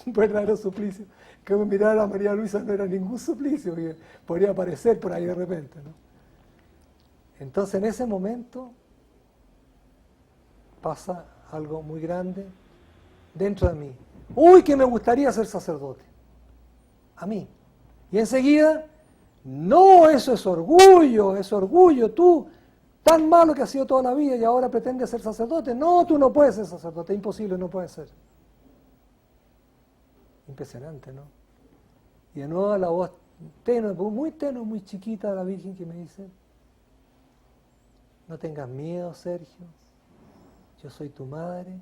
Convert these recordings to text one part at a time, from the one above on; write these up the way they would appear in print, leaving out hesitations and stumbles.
un verdadero suplicio. Que mirar a María Luisa no era ningún suplicio, que podría aparecer por ahí de repente, ¿no? Entonces en ese momento pasa algo muy grande dentro de mí. ¡Uy, que me gustaría ser sacerdote! A mí. Y enseguida, no, eso es orgullo, tú, tan malo que has sido toda la vida y ahora pretendes ser sacerdote. No, tú no puedes ser sacerdote, es imposible, no puedes ser. Impresionante, ¿no? Y de nuevo la voz tenue, muy chiquita de la Virgen que me dice, no tengas miedo, Sergio, yo soy tu madre,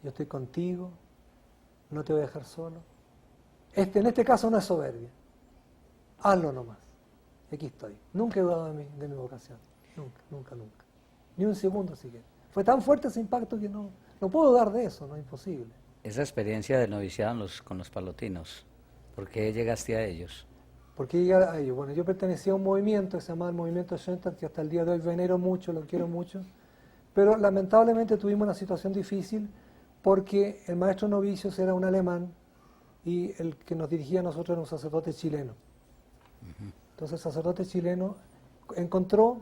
yo estoy contigo, no te voy a dejar solo. En este caso no es soberbia, hazlo nomás. Y aquí estoy. Nunca he dudado de mi vocación, nunca. Ni un segundo siquiera. Fue tan fuerte ese impacto que no puedo dudar de eso, no es imposible. Esa experiencia del noviciado con los palotinos, ¿por qué llegaste a ellos? ¿Por qué llegué a ellos? Bueno, yo pertenecía a un movimiento que se llamaba el Movimiento Schoenstatt, que hasta el día de hoy venero mucho, lo quiero mucho, pero lamentablemente tuvimos una situación difícil porque el maestro novicios era un alemán y el que nos dirigía a nosotros era un sacerdote chileno. Entonces el sacerdote chileno encontró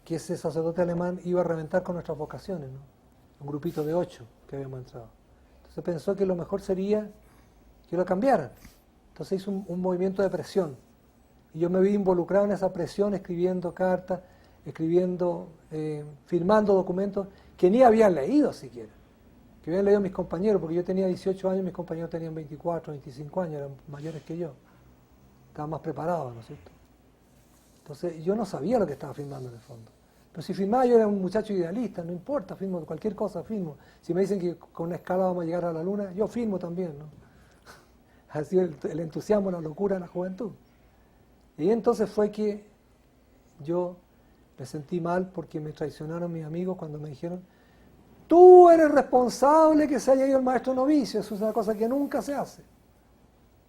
que ese sacerdote alemán iba a reventar con nuestras vocaciones, ¿no? Un grupito de 8 que habíamos entrado. Entonces pensó que lo mejor sería que lo cambiaran. Entonces hizo un movimiento de presión. Y yo me vi involucrado en esa presión, escribiendo cartas, firmando documentos que ni habían leído siquiera. Que habían leído mis compañeros, porque yo tenía 18 años, mis compañeros tenían 24, 25 años, eran mayores que yo. Estaban más preparados, ¿no es cierto? Entonces yo no sabía lo que estaba firmando en el fondo. Pero si firmaba, yo era un muchacho idealista, no importa, firmo cualquier cosa, firmo. Si me dicen que con una escala vamos a llegar a la luna, yo firmo también, ¿no? Ha sido el entusiasmo, la locura de la juventud. Y entonces fue que yo me sentí mal porque me traicionaron mis amigos cuando me dijeron, tú eres responsable que se haya ido el maestro novicio, eso es una cosa que nunca se hace.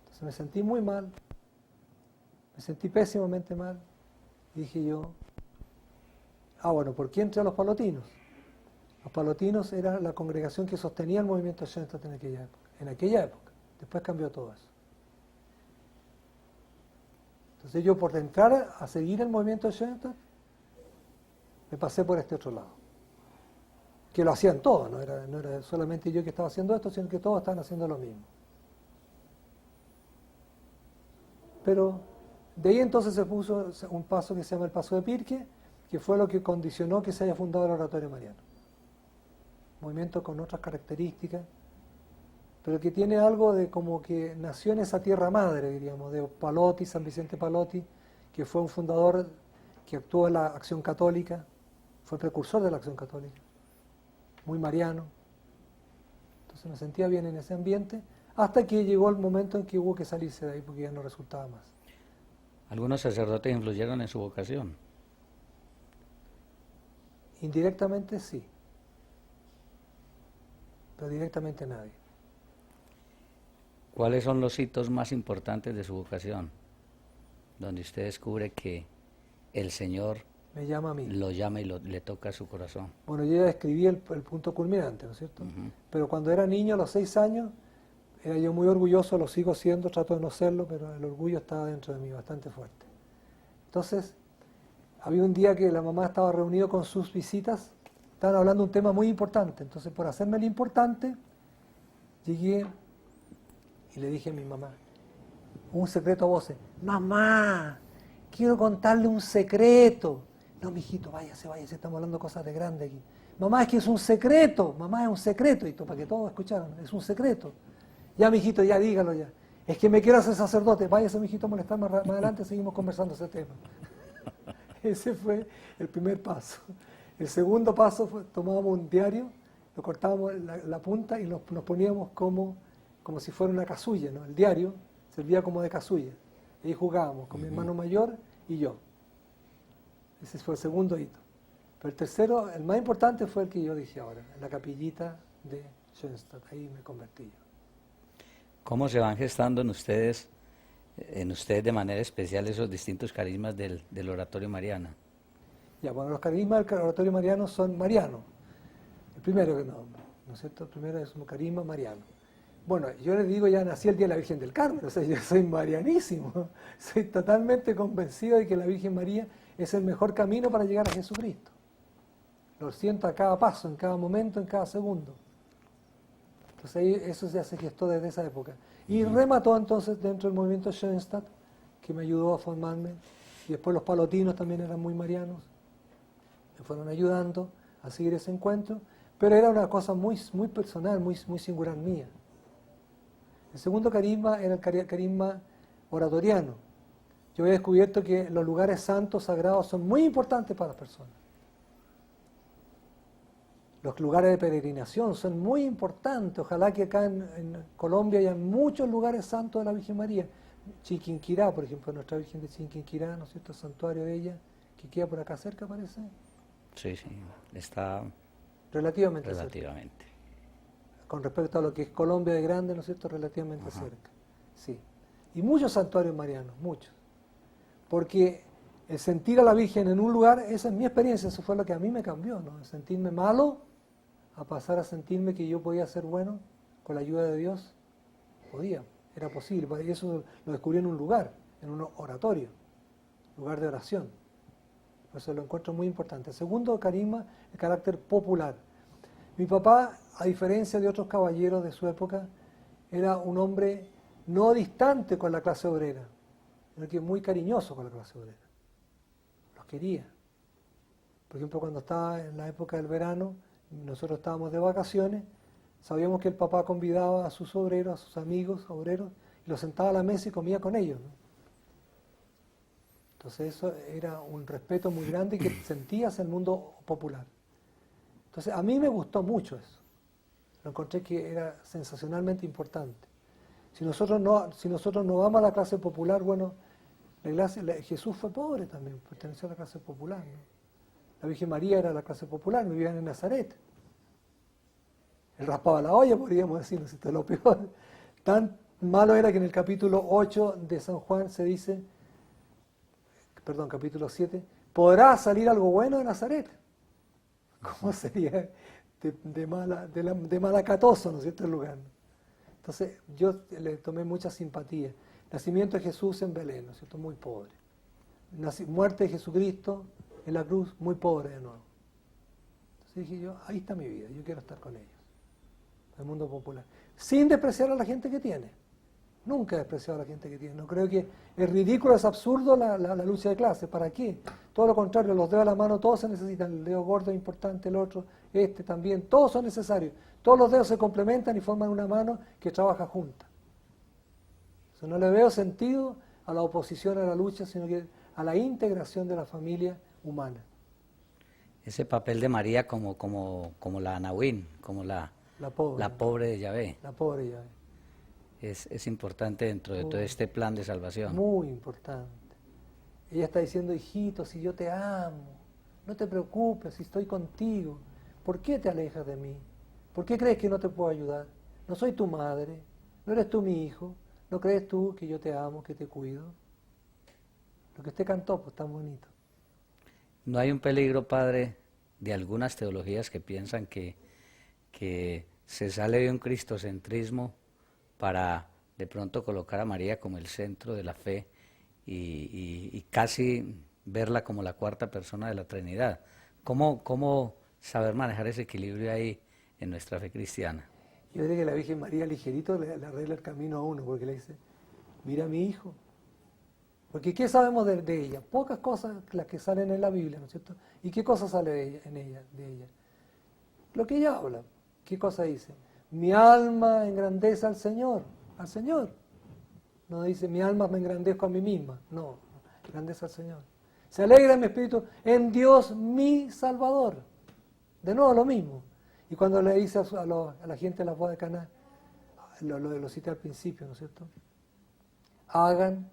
Entonces me sentí muy mal, me sentí pésimamente mal. Y dije yo, bueno, ¿por qué entré a los palotinos? Los palotinos era la congregación que sostenía el movimiento Schoenstatt en aquella época. Después cambió todo eso. Entonces yo por entrar a seguir el movimiento Schoenstatt, me pasé por este otro lado. Que lo hacían todos, no era solamente yo que estaba haciendo esto, sino que todos estaban haciendo lo mismo. Pero de ahí entonces se puso un paso que se llama el Paso de Pirque, que fue lo que condicionó que se haya fundado el Oratorio Mariano. Movimiento con otras características, pero que tiene algo de como que nació en esa tierra madre, diríamos, de Palotti, San Vicente Palotti, que fue un fundador que actuó en la Acción Católica, fue precursor de la Acción Católica, muy mariano. Entonces me sentía bien en ese ambiente, hasta que llegó el momento en que hubo que salirse de ahí porque ya no resultaba más. ¿Algunos sacerdotes influyeron en su vocación? Indirectamente sí, pero directamente nadie. ¿Cuáles son los hitos más importantes de su vocación? Donde usted descubre que el Señor me llama a mí. Lo llama y le toca su corazón. Bueno, yo ya escribí el punto culminante, ¿no es cierto? Pero cuando era niño, a los 6 años, era yo muy orgulloso, lo sigo siendo, trato de no serlo, pero el orgullo estaba dentro de mí, bastante fuerte. Entonces, había un día que la mamá estaba reunido con sus visitas, estaban hablando de un tema muy importante, entonces por hacerme el importante, llegué y le dije a mi mamá, un secreto a voces, mamá, quiero contarle un secreto. No, mijito, váyase, estamos hablando cosas de grande aquí. Mamá, es que es un secreto, mamá, es un secreto, y para que todos escucharan, es un secreto. Ya, mijito, ya dígalo ya. Es que me quiero hacer sacerdote, váyase, mijito, a molestar más adelante, seguimos conversando ese tema. Ese fue el primer paso. El segundo paso fue, tomábamos un diario, lo cortábamos la punta y nos poníamos como si fuera una casulla, ¿no? El diario servía como de casulla. Y ahí jugábamos con mi hermano mayor y yo. Ese fue el segundo hito. Pero el tercero, el más importante, fue el que yo dije ahora, en la capillita de Schoenstatt. Ahí me convertí yo. ¿Cómo se van gestando en ustedes de manera especial esos distintos carismas del oratorio mariano? Ya, bueno, los carismas del oratorio mariano son marianos. El primero que nombro, ¿no es cierto? El primero es un carisma mariano. Bueno, yo les digo, ya nací el día de la Virgen del Carmen, o sea, yo soy marianísimo, soy totalmente convencido de que la Virgen María es el mejor camino para llegar a Jesucristo. Lo siento a cada paso, en cada momento, en cada segundo. Entonces ahí eso ya se gestó desde esa época. Y remató entonces dentro del movimiento Schoenstatt, que me ayudó a formarme. Y después los palotinos también eran muy marianos. Me fueron ayudando a seguir ese encuentro. Pero era una cosa muy, muy personal, muy, muy singular mía. El segundo carisma era el carisma oratoriano. Yo he descubierto que los lugares santos, sagrados, son muy importantes para las personas. Los lugares de peregrinación son muy importantes. Ojalá que acá en Colombia haya muchos lugares santos de la Virgen María. Chiquinquirá, por ejemplo, nuestra Virgen de Chiquinquirá, ¿no es cierto? El santuario de ella, que queda por acá cerca, parece. Sí, sí, está Relativamente cerca. relativamente. Con respecto a lo que es Colombia de grande, ¿no es cierto? Relativamente cerca. Sí. Y muchos santuarios marianos, muchos. Porque el sentir a la Virgen en un lugar, esa es mi experiencia, eso fue lo que a mí me cambió, ¿no? El sentirme malo, a pasar a sentirme que yo podía ser bueno, con la ayuda de Dios, podía, era posible. Y eso lo descubrí en un lugar, en un oratorio, lugar de oración. Por eso lo encuentro muy importante. El segundo carisma, el carácter popular. Mi papá, a diferencia de otros caballeros de su época, era un hombre no distante con la clase obrera, sino que muy cariñoso con la clase obrera. Los quería. Por ejemplo, cuando estaba en la época del verano, nosotros estábamos de vacaciones, sabíamos que el papá convidaba a sus obreros, a sus amigos obreros, y los sentaba a la mesa y comía con ellos, ¿no? Entonces eso era un respeto muy grande que sentías en el mundo popular. Entonces a mí me gustó mucho eso. Lo encontré que era sensacionalmente importante. Si nosotros no vamos a la clase popular, bueno, Jesús fue pobre también, perteneció a la clase popular, ¿no? La Virgen María era la clase popular, vivían en Nazaret. Él raspaba la olla, podríamos decir, no sé, esto es lo peor. Tan malo era que en el capítulo 8 de San Juan se dice, capítulo 7, ¿podrá salir algo bueno de Nazaret? ¿Cómo sería de malacatoso, ¿no es cierto?, el lugar, ¿no? Entonces yo le tomé mucha simpatía. Nacimiento de Jesús en Belén, ¿no es cierto?, muy pobre. Muerte de Jesucristo en la cruz, muy pobre de nuevo. Entonces dije yo, ahí está mi vida, yo quiero estar con ellos, el mundo popular. Sin despreciar a la gente que tiene. Nunca he despreciado a la gente que tiene. No creo que es ridículo, es absurdo la lucha de clases. ¿Para qué? Todo lo contrario, los dedos de la mano todos se necesitan. El dedo gordo es importante, el otro, este también. Todos son necesarios. Todos los dedos se complementan y forman una mano que trabaja junta. Eso no le veo sentido a la oposición a la lucha, sino que a la integración de la familia humana. Ese papel de María como la Anahuín, como la pobre de Yahvé. La pobre Yahvé. Es importante dentro de todo este plan de salvación. Muy importante. Ella está diciendo, hijito, si yo te amo, no te preocupes, si estoy contigo, ¿por qué te alejas de mí? ¿Por qué crees que no te puedo ayudar? No soy tu madre, no eres tú mi hijo, ¿no crees tú que yo te amo, que te cuido? Lo que usted cantó, pues tan bonito. ¿No hay un peligro, padre, de algunas teologías que piensan que se sale de un cristocentrismo para de pronto colocar a María como el centro de la fe y casi verla como la cuarta persona de la Trinidad? ¿Cómo saber manejar ese equilibrio ahí en nuestra fe cristiana? Yo creo que la Virgen María ligerito le arregla el camino a uno, porque le dice, mira a mi hijo. Porque ¿qué sabemos de ella? Pocas cosas las que salen en la Biblia, ¿no es cierto? ¿Y qué cosa sale de ella? Lo que ella habla. ¿Qué cosa dice? Mi alma engrandece al Señor. No dice, mi alma me engrandezco a mí misma. No, engrandece al Señor. Se alegra en mi espíritu en Dios mi Salvador. De nuevo lo mismo. Y cuando le dice a la gente de la boda de Caná, lo cité al principio, ¿no es cierto? Hagan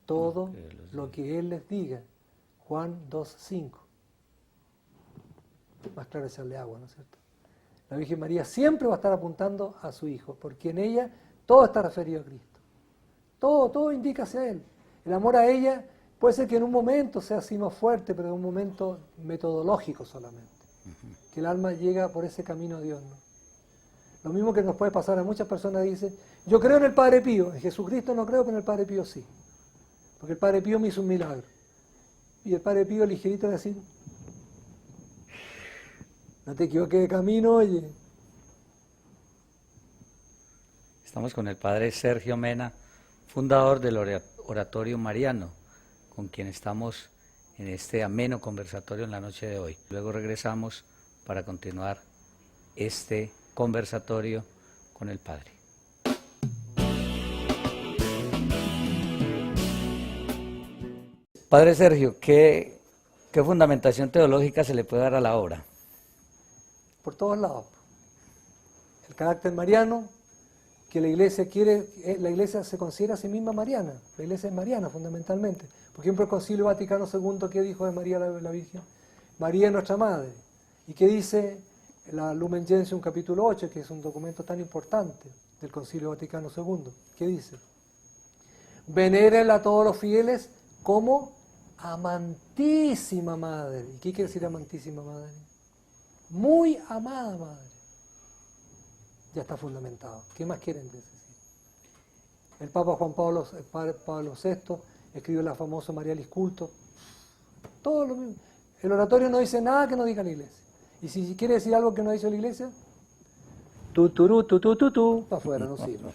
todo lo que Él les diga. Juan 2:5. Más claro es echarle agua, ¿no es cierto? La Virgen María siempre va a estar apuntando a su Hijo, porque en ella todo está referido a Cristo. Todo indica hacia Él. El amor a ella puede ser que en un momento sea así más fuerte, pero en un momento metodológico solamente. Que el alma llega por ese camino a Dios, ¿no? Lo mismo que nos puede pasar a muchas personas que dicen, yo creo en el Padre Pío, en Jesucristo no creo, pero en el Padre Pío sí. Porque el Padre Pío me hizo un milagro. Y el Padre Pío ligerito va a decir, no te equivoques de camino, oye. Estamos con el Padre Sergio Mena, fundador del Oratorio Mariano, con quien estamos en este ameno conversatorio en la noche de hoy. Luego regresamos para continuar este conversatorio con el Padre. Padre Sergio, ¿qué fundamentación teológica se le puede dar a la obra? Por todos lados. El carácter mariano, que la iglesia quiere, la iglesia se considera a sí misma mariana, la iglesia es mariana fundamentalmente. Por ejemplo, el Concilio Vaticano II, ¿qué dijo de María la Virgen? María es nuestra madre. ¿Y qué dice la Lumen Gentium capítulo 8, que es un documento tan importante del Concilio Vaticano II? ¿Qué dice? Venérenla a todos los fieles como amantísima madre. ¿Y qué quiere decir amantísima madre? Muy amada madre. Ya está fundamentado. ¿Qué más quieren decir? El Papa Juan Pablo, el Padre Pablo VI escribió la famosa Marialis Culto. Todo lo mismo. El oratorio no dice nada que no diga la iglesia. Y si quiere decir algo que no dice la iglesia, para afuera, no sirve.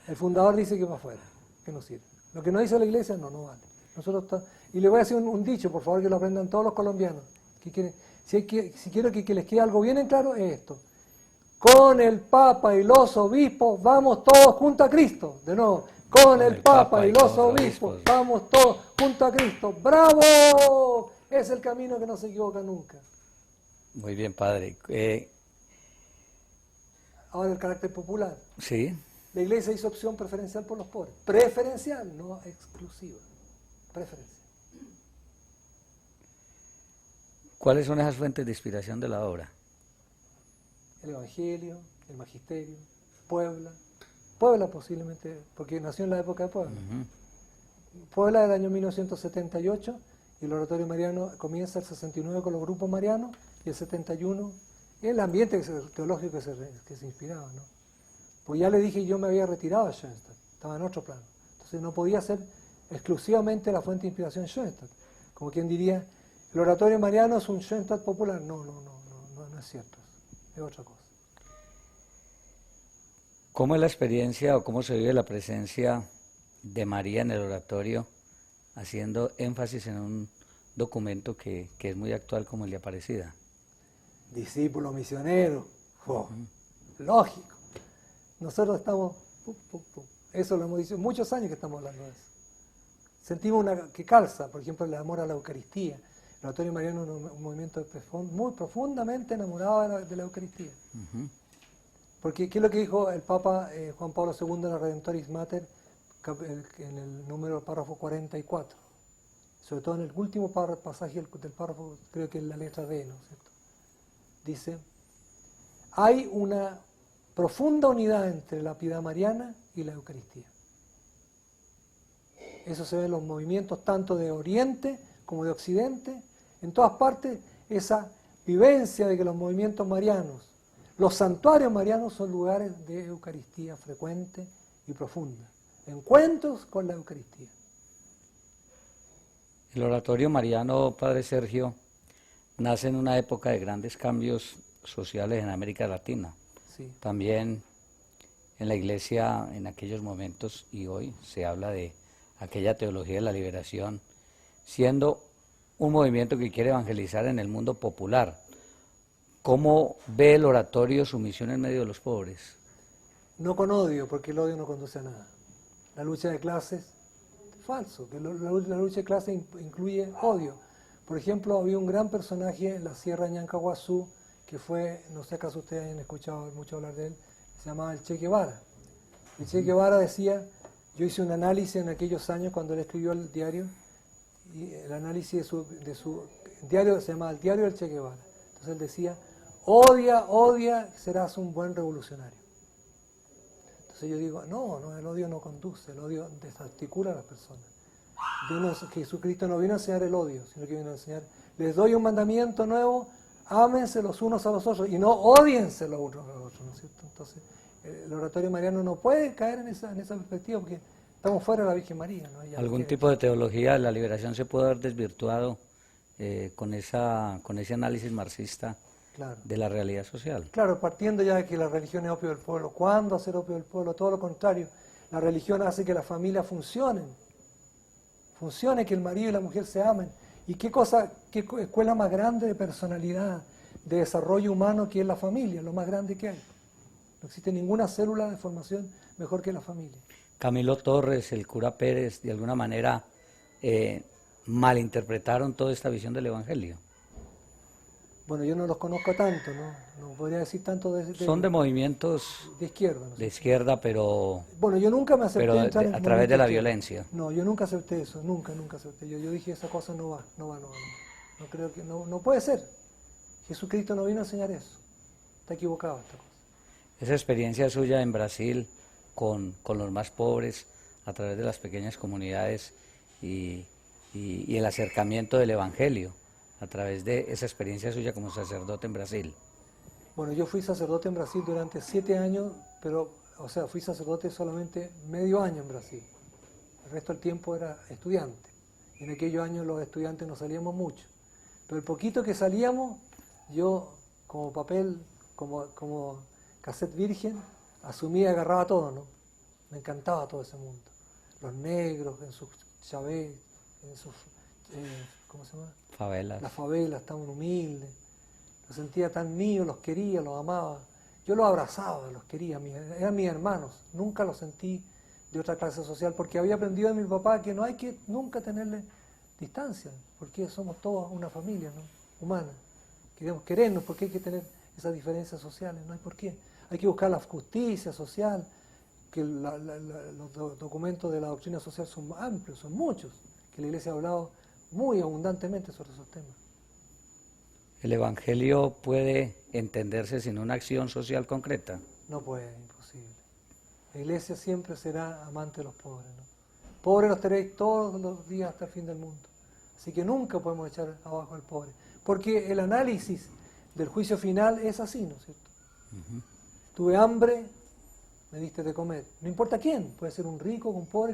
El fundador dice que para afuera, que no sirve. Lo que no dice la iglesia, no vale. Y le voy a decir un dicho, por favor, que lo aprendan todos los colombianos. Si quiero que les quede algo bien en claro, es esto. Con el Papa y los obispos vamos todos junto a Cristo. De nuevo, con el Papa y los obispos vamos todos junto a Cristo. ¡Bravo! Es el camino que no se equivoca nunca. Muy bien, Padre. Ahora el carácter popular. Sí. La iglesia hizo opción preferencial por los pobres. Preferencial, no exclusiva. Preferencial. ¿Cuáles son esas fuentes de inspiración de la obra? El Evangelio, el Magisterio, Puebla. Puebla posiblemente, porque nació en la época de Puebla. Puebla del año 1978 y el Oratorio Mariano comienza el 69 con los grupos marianos y el 71 el ambiente teológico que se inspiraba, ¿no? Pues ya le dije, yo me había retirado de Schoenstatt, estaba en otro plano. Entonces no podía ser exclusivamente la fuente de inspiración Schoenstatt. Como quien diría, el Oratorio Mariano es un Schoenstatt popular. No es cierto. Es otra cosa. ¿Cómo es la experiencia o cómo se vive la presencia de María en el oratorio, haciendo énfasis en un documento que es muy actual como el de Aparecida? Discípulo misionero, lógico. Nosotros estamos, eso lo hemos dicho, muchos años que estamos hablando de eso. Sentimos que calza, por ejemplo, el amor a la Eucaristía. El Oratorio Mariano es un movimiento muy profundamente enamorado de la Eucaristía. Porque, ¿qué es lo que dijo el Papa Juan Pablo II en la Redemptoris Mater, en el número párrafo 44? Sobre todo en el último pasaje del párrafo, creo que es la letra D, ¿no es cierto? Dice, hay una profunda unidad entre la piedad mariana y la Eucaristía. Eso se ve en los movimientos tanto de Oriente como de Occidente. En todas partes, esa vivencia de que los movimientos marianos, los santuarios marianos son lugares de Eucaristía frecuente y profunda. Encuentros con la Eucaristía. El Oratorio Mariano, Padre Sergio, nace en una época de grandes cambios sociales en América Latina. Sí. También en la Iglesia, en aquellos momentos y hoy, se habla de aquella teología de la liberación, siendo un movimiento que quiere evangelizar en el mundo popular. ¿Cómo ve el oratorio su misión en medio de los pobres? No con odio, porque el odio no conduce a nada. La lucha de clases, falso, que la lucha de clases incluye odio. Por ejemplo, había un gran personaje en la Sierra Ñancahuazú, que fue, no sé acaso ustedes han escuchado mucho hablar de él, se llamaba el Che Guevara. El Che Guevara decía, yo hice un análisis en aquellos años cuando él escribió el diario, y el análisis de su diario se llamaba el Diario del Che Guevara. Entonces él decía, odia, serás un buen revolucionario. Entonces yo digo, no, el odio no conduce, el odio desarticula a las personas. Jesucristo no vino a enseñar el odio, sino que vino a enseñar, les doy un mandamiento nuevo, ámense los unos a los otros y no odiense los unos a los otros, ¿no es cierto? Entonces, el oratorio mariano no puede caer en esa perspectiva porque estamos fuera de la Virgen María, ¿no? ¿Algún tipo de teología de la liberación se puede haber desvirtuado con ese análisis marxista Claro. de la realidad social? Claro, partiendo ya de que la religión es opio del pueblo. ¿Cuándo hacer opio del pueblo? Todo lo contrario. La religión hace que las familias funcionen. Funcione, que el marido y la mujer se amen. ¿Y qué escuela más grande de personalidad, de desarrollo humano que es la familia? Lo más grande que hay. No existe ninguna célula de formación mejor que la familia. Camilo Torres, el cura Pérez, de alguna manera malinterpretaron toda esta visión del Evangelio. Bueno, yo no los conozco tanto, ¿no? No podría decir tanto Son de movimientos de izquierda. ¿No? de izquierda, pero Bueno, yo nunca me acepté entrar en a través de la izquierda. violencia. No, yo nunca acepté eso, nunca acepté. Yo dije, esa cosa no va. No creo que, no puede ser. Jesucristo no vino a enseñar eso. Está equivocado esta cosa. Esa experiencia suya en Brasil con los más pobres, a través de las pequeñas comunidades y el acercamiento del Evangelio, a través de esa experiencia suya como sacerdote en Brasil. Bueno, yo fui sacerdote en Brasil durante 7 años, pero, fui sacerdote solamente medio año en Brasil. El resto del tiempo era estudiante. En aquellos años los estudiantes no salíamos mucho. Pero el poquito que salíamos, yo como papel, como cassette virgen, asumía y agarraba todo, ¿no? Me encantaba todo ese mundo. Los negros en sus chavés, en sus, ¿cómo se llama? Favelas. Las favelas tan humildes. Los sentía tan míos, los quería, los amaba. Yo los abrazaba, los quería, eran mis hermanos. Nunca los sentí de otra clase social porque había aprendido de mi papá que no hay que nunca tenerle distancia, porque somos todos una familia, ¿no? Humana. Queremos querernos, porque hay que tener esas diferencias sociales, no hay por qué. Hay que buscar la justicia social, que los documentos de la doctrina social son amplios, son muchos, que la Iglesia ha hablado muy abundantemente sobre esos temas. ¿El Evangelio puede entenderse sin una acción social concreta? No puede, imposible. La Iglesia siempre será amante de los pobres, ¿no? Pobres los tenéis todos los días hasta el fin del mundo. Así que nunca podemos echar abajo al pobre. Porque el análisis del juicio final es así, ¿no es cierto? Tuve hambre, me diste de comer. No importa quién, puede ser un rico o un pobre que